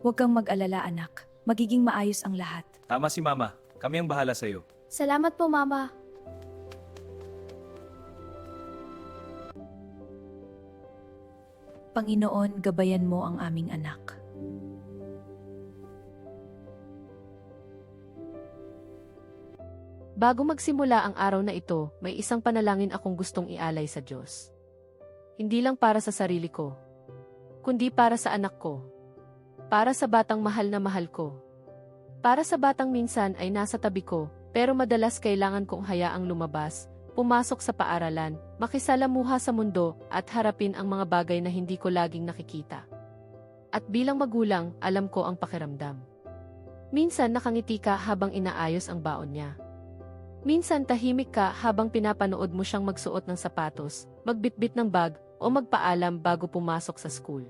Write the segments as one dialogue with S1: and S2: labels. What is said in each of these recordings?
S1: Huwag kang mag-alala, anak. Magiging maayos ang lahat.
S2: Tama si Mama. Kami ang bahala sa'yo.
S3: Salamat po, Mama.
S1: Panginoon, gabayan mo ang aming anak.
S4: Bago magsimula ang araw na ito, may isang panalangin akong gustong ialay sa Diyos. Hindi lang para sa sarili ko, kundi para sa anak ko. Para sa batang mahal na mahal ko. Para sa batang minsan ay nasa tabi ko, pero madalas kailangan kong hayaang lumabas, pumasok sa paaralan, makisalamuha sa mundo, at harapin ang mga bagay na hindi ko laging nakikita. At bilang magulang, alam ko ang pakiramdam. Minsan nakangiti ka habang inaayos ang baon niya. Minsan tahimik ka habang pinapanood mo siyang magsuot ng sapatos, magbitbit ng bag, o magpaalam bago pumasok sa school.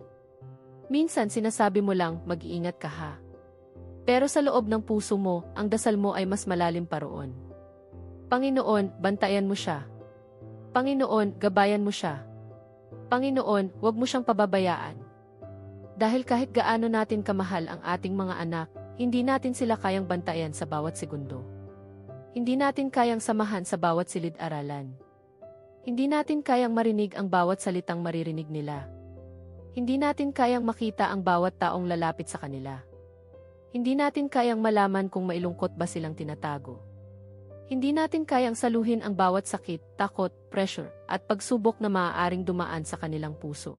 S4: Minsan sinasabi mo lang, mag-iingat ka ha. Pero sa loob ng puso mo, ang dasal mo ay mas malalim pa roon. Panginoon, bantayan mo siya. Panginoon, gabayan mo siya. Panginoon, huwag mo siyang pababayaan. Dahil kahit gaano natin kamahal ang ating mga anak, hindi natin sila kayang bantayan sa bawat segundo. Hindi natin kayang samahan sa bawat silid-aralan. Hindi natin kayang marinig ang bawat salitang maririnig nila. Hindi natin kayang makita ang bawat taong lalapit sa kanila. Hindi natin kayang malaman kung mailungkot ba silang tinatago. Hindi natin kayang saluhin ang bawat sakit, takot, pressure, at pagsubok na maaaring dumaan sa kanilang puso.